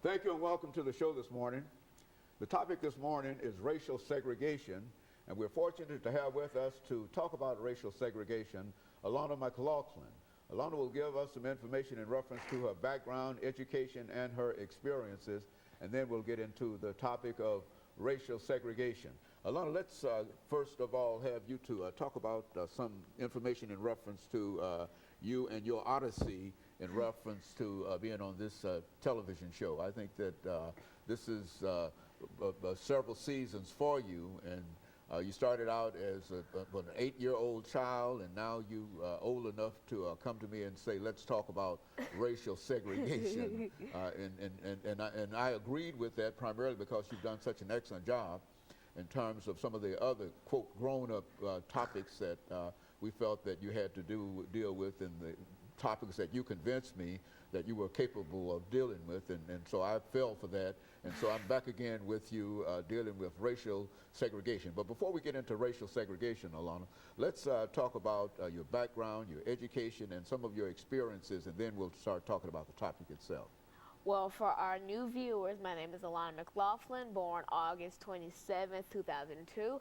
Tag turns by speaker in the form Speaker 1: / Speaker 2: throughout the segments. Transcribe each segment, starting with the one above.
Speaker 1: Thank you and welcome to the show this morning. The topic this morning is racial segregation, and we're fortunate to have with us to talk about racial segregation, Alana McLaughlin. Alana will give us some information in reference to her background, education, and her experiences, and then we'll get into the topic of racial segregation. Alana, let's first of all have you to talk about some information in reference to you and your odyssey in reference to being on this television show. I think that this is several seasons for you, and you started out as an 8-year-old child, and now you old enough to come to me and say, let's talk about racial segregation. And I agreed with that primarily because you've done such an excellent job in terms of some of the other, quote, grown-up topics that we felt that you had to deal with, and the topics that you convinced me that you were capable of dealing with, and so I fell for that, and so I'm back again with you dealing with racial segregation. But before we get into racial segregation, Alana, let's talk about your background, your education, and some of your experiences, and then we'll start talking about the topic itself.
Speaker 2: Well, for our new viewers, my name is Alana McLaughlin, born August 27th, 2002.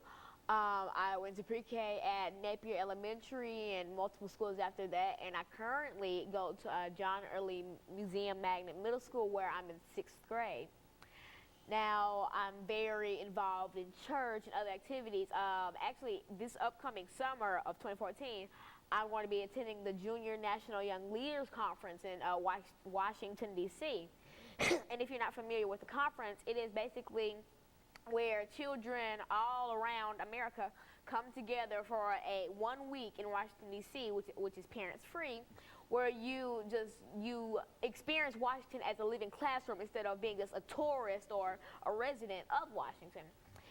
Speaker 2: I went to pre-K at Napier Elementary and multiple schools after that, and I currently go to John Early Museum Magnet Middle School, where I'm in 6th grade. Now, I'm very involved in church and other activities. Actually, this upcoming summer of 2014, I'm going to be attending the Junior National Young Leaders Conference in Washington, D.C. And if you're not familiar with the conference, it is basically where children all around America come together for a 1 week in Washington, D.C., which is parents-free, where you experience Washington as a living classroom instead of being just a tourist or a resident of Washington.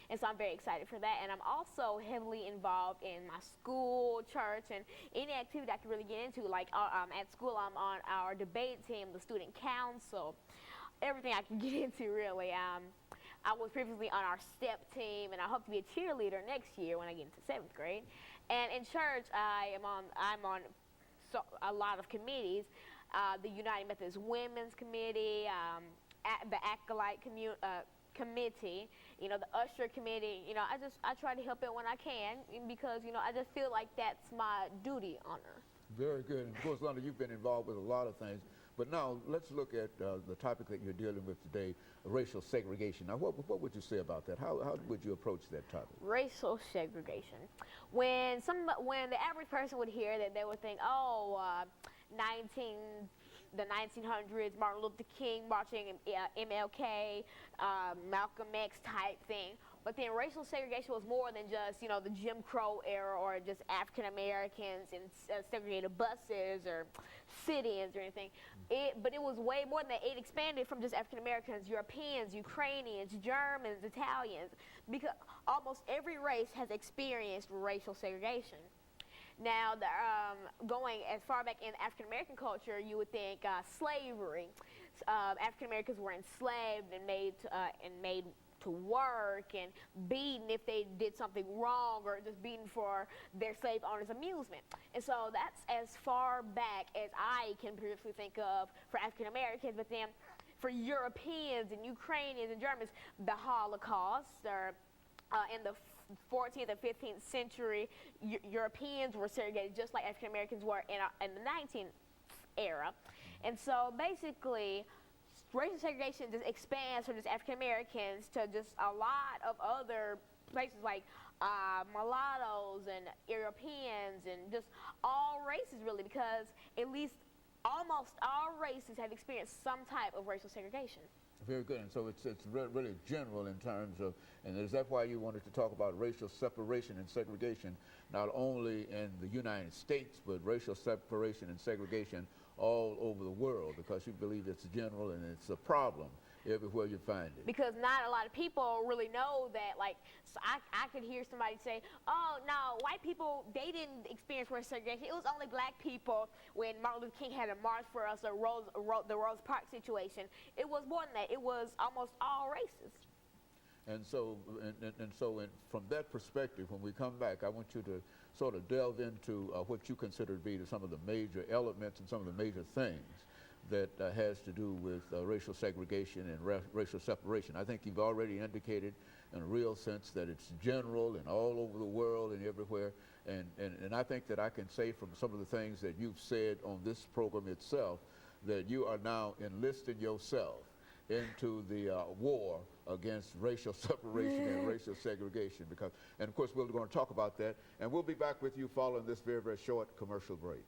Speaker 2: And so I'm very excited for that. And I'm also heavily involved in my school, church, and any activity I can really get into. Like at school, I'm on our debate team, the student council, everything I can get into, really. I was previously on our STEP team, and I hope to be a cheerleader next year when I get into 7th grade. And in church, I'm on a lot of committees, the United Methodist Women's Committee, the Acolyte Committee, the Usher Committee. I try to help it when I can, because I just feel like that's my duty on earth.
Speaker 1: Very good. And of course, London, you've been involved with a lot of things. But now let's look at the topic that you're dealing with today, racial segregation. Now, what would you say about that? How would you approach that topic?
Speaker 2: Racial segregation. When the average person would hear that, they would think, the 1900s, Martin Luther King marching, MLK, Malcolm X type thing. But then racial segregation was more than just, the Jim Crow era or just African Americans in segregated buses or sit-ins or anything. But it was way more than that. It expanded from just African Americans, Europeans, Ukrainians, Germans, Italians, because almost every race has experienced racial segregation. Now, going as far back in African American culture, you would think slavery. African Americans were enslaved and made to work and beaten if they did something wrong, or just beaten for their slave owners' amusement. And so that's as far back as I can briefly think of for African Americans. But then for Europeans and Ukrainians and Germans, the Holocaust, or in the 14th and 15th century, Europeans were segregated just like African Americans were in the 19th era. And so basically, racial segregation just expands from just African Americans to just a lot of other places like mulattoes and Europeans and just all races, really, because at least almost all races have experienced some type of racial segregation.
Speaker 1: Very good. And so it's really general in terms of, and is that why you wanted to talk about racial separation and segregation, not only in the United States, but racial separation and segregation all over the world, because you believe it's general and it's a problem everywhere you find it.
Speaker 2: Because not a lot of people really know that. Like, so I could hear somebody say, oh, no, white people, they didn't experience racial segregation. It was only black people when Martin Luther King had a march for us, or the Rose Park situation. It was more than that. It was almost all races.
Speaker 1: And so, from that perspective, when we come back, I want you to sort of delve into what you consider to be some of the major elements and some of the major things that has to do with racial segregation and racial separation. I think you've already indicated in a real sense that it's general and all over the world and everywhere. And I think that I can say from some of the things that you've said on this program itself that you are now enlisting yourself into the war against racial separation and racial segregation. And of course, we're going to talk about that. And we'll be back with you following this very, very short commercial break.